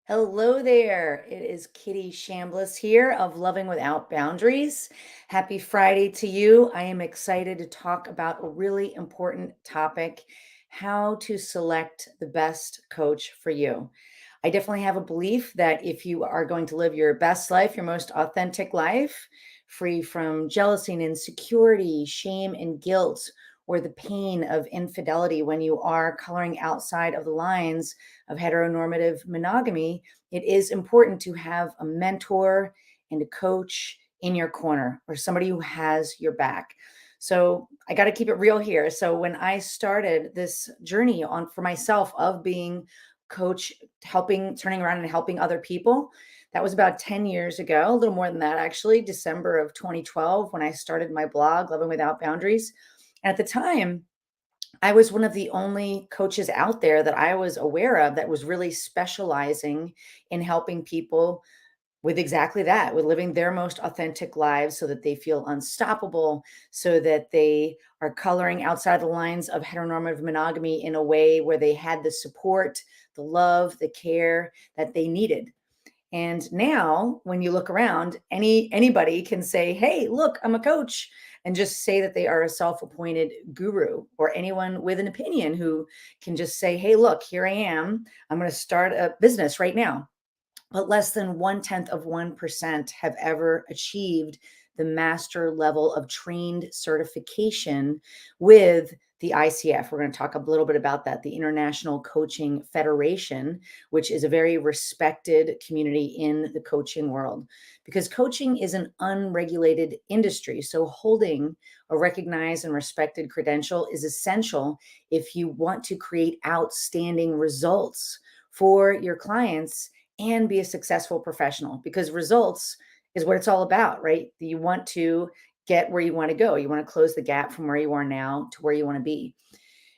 Hello there. It is Kitty Shambliss here of Loving Without Boundaries. Happy Friday to you. I am excited to talk about a really important topic: how to select the best coach for you. I definitely have a belief that if you are going to live your best life, your most authentic life, free from jealousy and insecurity, shame and guilt, or the pain of infidelity when you are coloring outside of the lines of heteronormative monogamy, it is important to have a mentor and a coach in your corner or somebody who has your back. So I got to keep it real here. So when I started this journey on for myself of being coach, helping, turning around and helping other people, that was about 10 years ago, a little more than that, actually, December of 2012, when I started my blog, Loving Without Boundaries. And at the time, I was one of the only coaches out there that I was aware of that was really specializing in helping people with exactly that, with living their most authentic lives so that they feel unstoppable, so that they are coloring outside the lines of heteronormative monogamy in a way where they had the support, the love, the care that they needed. And now when you look around, anybody can say, "Hey, look, I'm a coach," and just say that they are a self-appointed guru, or anyone with an opinion who can just say, "Hey, look, here I am. I'm going to start a business right now." But less than 1/10 of 1% have ever achieved the master level of trained certification with the ICF. We're going to talk a little bit about that, the International Coaching Federation, which is a very respected community in the coaching world, because coaching is an unregulated industry. So holding a recognized and respected credential is essential if you want to create outstanding results for your clients and be a successful professional, because results is what it's all about, right? You want to get where you want to go. You want to close the gap from where you are now to where you want to be.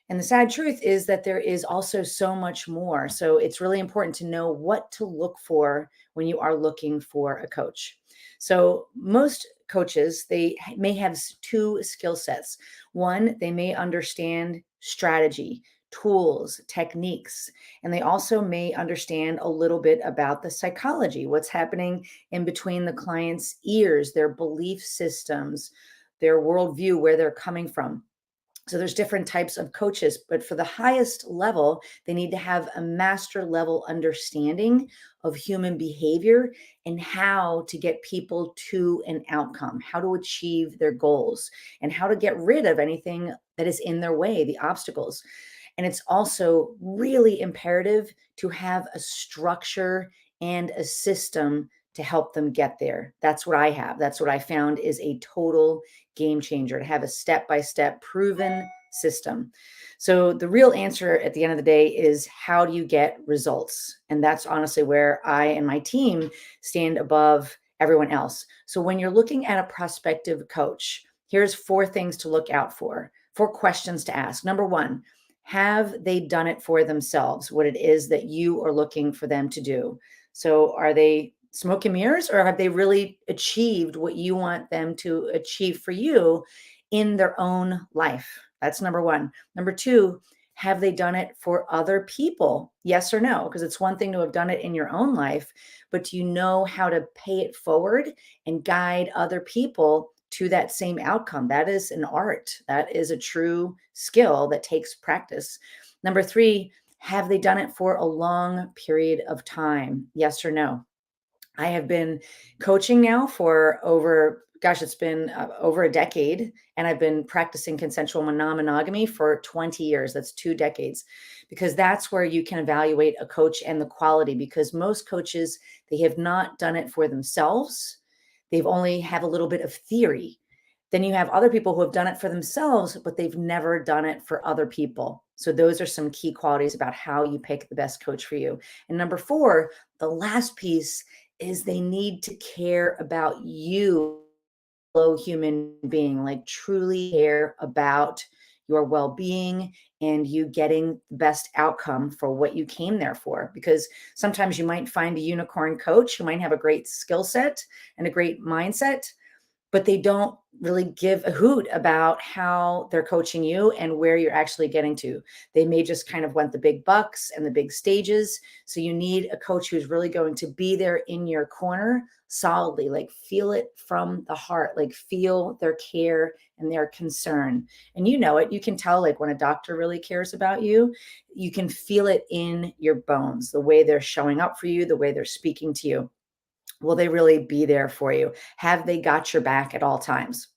And the sad truth is that there is also so much more. So it's really important to know what to look for when you are looking for a coach. So most coaches, they may have two skill sets. One, they may understand strategy, tools, techniques, and they also may understand a little bit about the psychology, what's happening in between the client's ears, their belief systems, their worldview, where they're coming from. So there's different types of coaches, but for the highest level, they need to have a master level understanding of human behavior and how to get people to an outcome, how to achieve their goals, and how to get rid of anything that is in their way, the obstacles. And it's also really imperative to have a structure and a system to help them get there. That's what I have. That's what I found is a total game changer, to have a step by step proven system. So, the real answer at the end of the day is, how do you get results? And that's honestly where I and my team stand above everyone else. So, when you're looking at a prospective coach, here's four things to look out for, four questions to ask. Number one, have they done it for themselves, what it is that you are looking for them to do? So, are they smoke and mirrors, or have they really achieved what you want them to achieve for you in their own life? That's number one. Number two, have they done it for other people? Yes or no? Because it's one thing to have done it in your own life, but do you know how to pay it forward and guide other people to that same outcome? That is an art. That is a true skill that takes practice. Number three, have they done it for a long period of time? Yes or no? I have been coaching now for over, gosh, it's been over a decade. And I've been practicing consensual non-monogamy for 20 years. That's 2 decades, because that's where you can evaluate a coach and the quality. Because most coaches, they have not done it for themselves. They've only have a little bit of theory. Then you have other people who have done it for themselves, but they've never done it for other people. So those are some key qualities about how you pick the best coach for you. And number four, the last piece is, they need to care about you, fellow human being, like truly care about your well-being and you getting the best outcome for what you came there for. Because sometimes you might find a unicorn coach who might have a great skill set and a great mindset, but they don't really give a hoot about how they're coaching you and where you're actually getting to. They may just kind of want the big bucks and the big stages. So you need a coach who's really going to be there in your corner solidly, like feel it from the heart, like feel their care and their concern. And you know it, you can tell like when a doctor really cares about you, you can feel it in your bones, the way they're showing up for you, the way they're speaking to you. Will they really be there for you? Have they got your back at all times?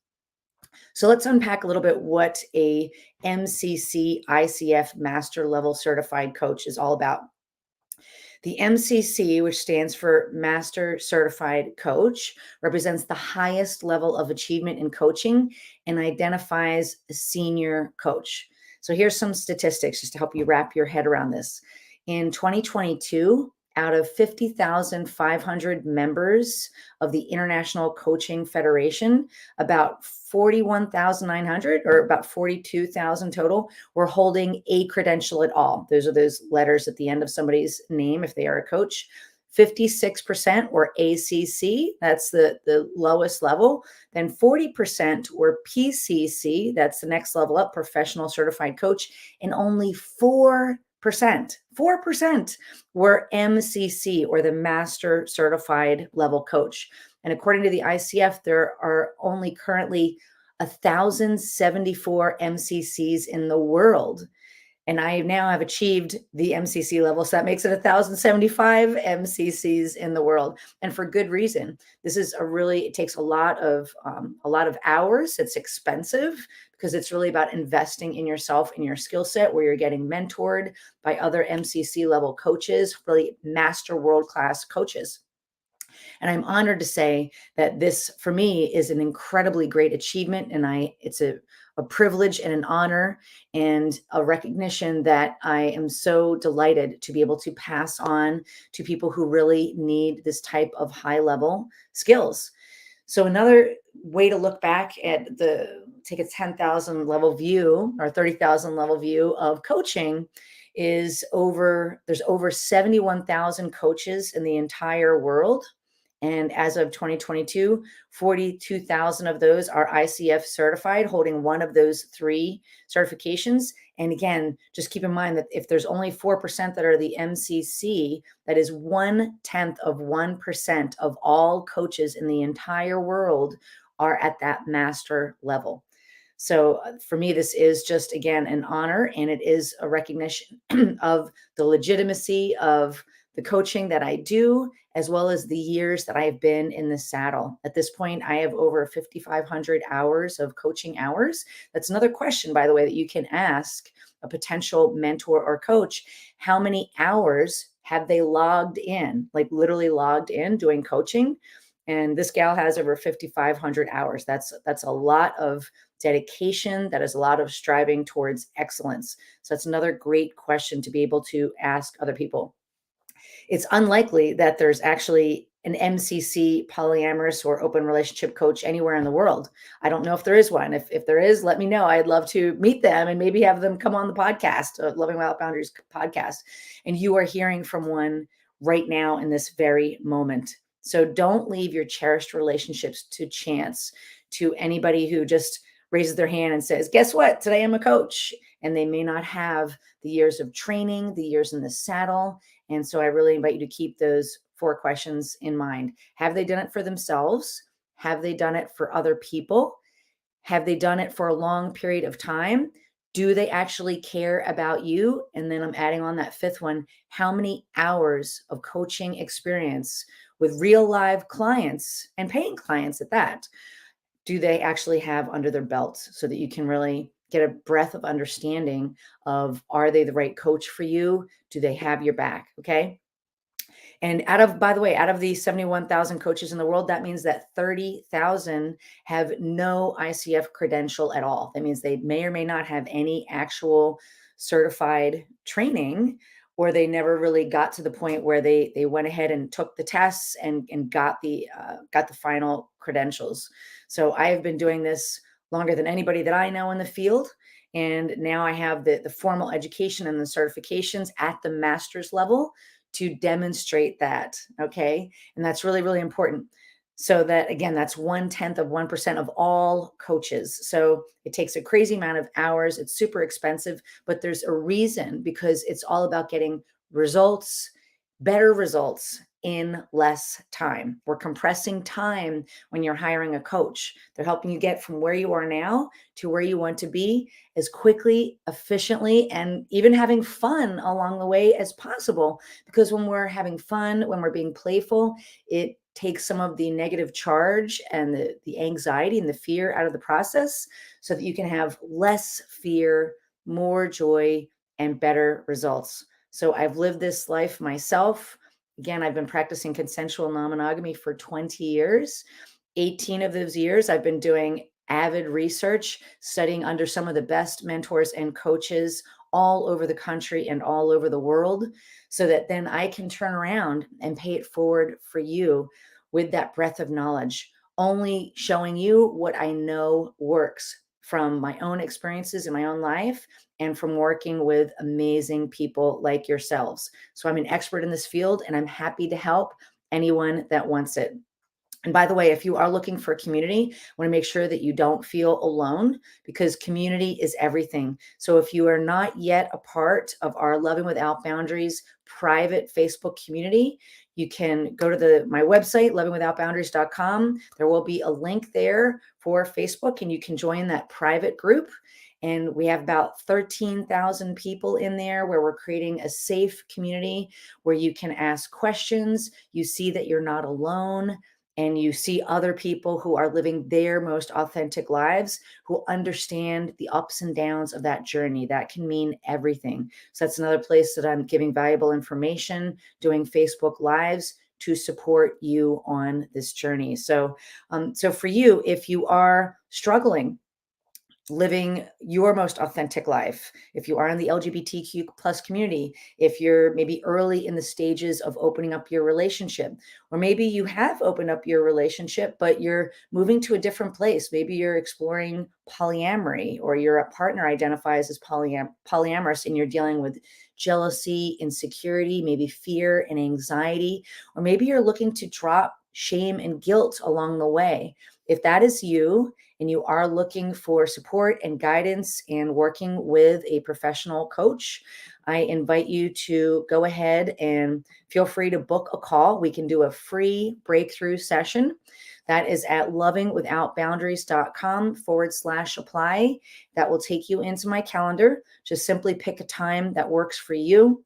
So let's unpack a little bit what a MCC ICF Master Level Certified Coach is all about. The MCC, which stands for Master Certified Coach, represents the highest level of achievement in coaching and identifies a senior coach. So here's some statistics just to help you wrap your head around this. In 2022, out of 50,500 members of the International Coaching Federation, about 41,900 or about 42,000 total were holding a credential at all. Those are those letters at the end of somebody's name if they are a coach. 56% were ACC, that's the lowest level. Then 40% were PCC, that's the next level up, professional certified coach, and only 4% were MCC or the master certified level coach. And according to the ICF, there are only currently 1,074 MCCs in the world. And I now have achieved the MCC level. So that makes it 1,075 MCCs in the world. And for good reason. This is it takes a lot of hours. It's expensive because it's really about investing in yourself and your skill set where you're getting mentored by other MCC level coaches, really master world-class coaches. And I'm honored to say that this, for me, is an incredibly great achievement. And it's a privilege and an honor and a recognition that I am so delighted to be able to pass on to people who really need this type of high level skills. So another way to look back at take a 10,000 level view or 30,000 level view of coaching is there's over 71,000 coaches in the entire world. And as of 2022, 42,000 of those are ICF certified, holding one of those three certifications. And again, just keep in mind that if there's only 4% that are the MCC, that is 0.1% of all coaches in the entire world are at that master level. So for me, this is just, again, an honor, and it is a recognition of the legitimacy of the coaching that I do, as well as the years that I have been in the saddle. At this point, I have over 5,500 hours of coaching hours. That's another question, by the way, that you can ask a potential mentor or coach. How many hours have they logged in, like literally logged in doing coaching? And this gal has over 5,500 hours. That's a lot of dedication. That is a lot of striving towards excellence. So that's another great question to be able to ask other people. It's unlikely that there's actually an MCC polyamorous or open relationship coach anywhere in the world. I don't know if there is one. If there is, let me know. I'd love to meet them and maybe have them come on the podcast, Loving Without Boundaries podcast. And you are hearing from one right now in this very moment. So don't leave your cherished relationships to chance, to anybody who just raises their hand and says, guess what? Today I'm a coach. And they may not have the years of training, the years in the saddle. And so I really invite you to keep those 4 questions in mind. Have they done it for themselves? Have they done it for other people? Have they done it for a long period of time? Do they actually care about you? And then I'm adding on that 5th one. How many hours of coaching experience with real live clients and paying clients at that do they actually have under their belts, so that you can really get a breadth of understanding of, are they the right coach for you? Do they have your back? Okay. And by the way, out of the 71,000 coaches in the world, that means that 30,000 have no ICF credential at all. That means they may or may not have any actual certified training, or they never really got to the point where they went ahead and took the tests and got the final credentials. So I have been doing this longer than anybody that I know in the field. And now I have the formal education and the certifications at the master's level to demonstrate that. Okay. And that's really, really important. So that again, that's 1/10 of 1% of all coaches. So it takes a crazy amount of hours. It's super expensive, but there's a reason because it's all about getting results, better results in less time. We're compressing time when you're hiring a coach. They're helping you get from where you are now to where you want to be as quickly, efficiently, and even having fun along the way as possible. Because when we're having fun, when we're being playful, it takes some of the negative charge and the anxiety and the fear out of the process so that you can have less fear, more joy, and better results. So I've lived this life myself. Again, I've been practicing consensual non monogamy for 20 years. 18 of those years, I've been doing avid research, studying under some of the best mentors and coaches all over the country and all over the world, so that then I can turn around and pay it forward for you with that breadth of knowledge, only showing you what I know works from my own experiences in my own life and from working with amazing people like yourselves. So I'm an expert in this field and I'm happy to help anyone that wants it. And by the way, if you are looking for a community, I want to make sure that you don't feel alone because community is everything. So if you are not yet a part of our Loving Without Boundaries private Facebook community, you can go to my website, lovingwithoutboundaries.com. There will be a link there for Facebook and you can join that private group. And we have about 13,000 people in there where we're creating a safe community where you can ask questions. You see that you're not alone and you see other people who are living their most authentic lives, who understand the ups and downs of that journey. That can mean everything. So that's another place that I'm giving valuable information, doing Facebook Lives to support you on this journey. So for you, if you are struggling living your most authentic life, if you are in the LGBTQ plus community, if you're maybe early in the stages of opening up your relationship, or maybe you have opened up your relationship but you're moving to a different place, maybe you're exploring polyamory, or your partner identifies as polyamorous and you're dealing with jealousy, insecurity, maybe fear and anxiety, or maybe you're looking to drop shame and guilt along the way. If that is you, and you are looking for support and guidance and working with a professional coach, I invite you to go ahead and feel free to book a call. We can do a free breakthrough session. That is at lovingwithoutboundaries.com/apply. That will take you into my calendar. Just simply pick a time that works for you.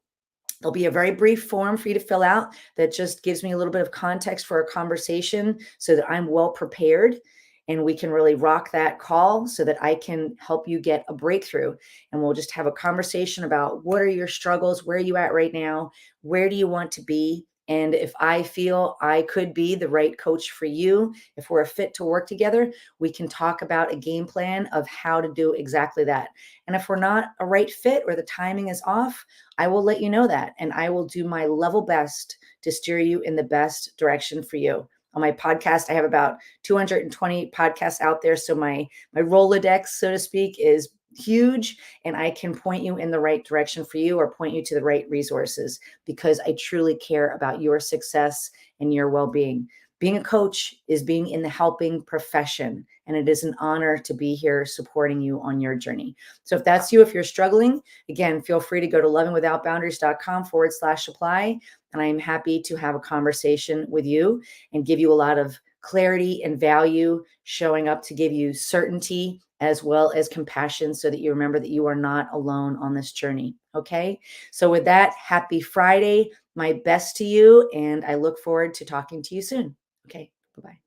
There'll be a very brief form for you to fill out that just gives me a little bit of context for a conversation so that I'm well prepared and we can really rock that call so that I can help you get a breakthrough. And we'll just have a conversation about what are your struggles? Where are you at right now? Where do you want to be? And if I feel I could be the right coach for you, if we're a fit to work together, we can talk about a game plan of how to do exactly that. And if we're not a right fit or the timing is off, I will let you know that. And I will do my level best to steer you in the best direction for you. On my podcast, I have about 220 podcasts out there. So my Rolodex, so to speak, is huge, and I can point you in the right direction for you or point you to the right resources because I truly care about your success and your well-being. Being a coach is being in the helping profession, and it is an honor to be here supporting you on your journey. So if that's you, if you're struggling, again, feel free to go to lovingwithoutboundaries.com/apply. And I'm happy to have a conversation with you and give you a lot of clarity and value, showing up to give you certainty as well as compassion so that you remember that you are not alone on this journey. Okay. So, with that, happy Friday. My best to you. And I look forward to talking to you soon. Okay. Bye bye.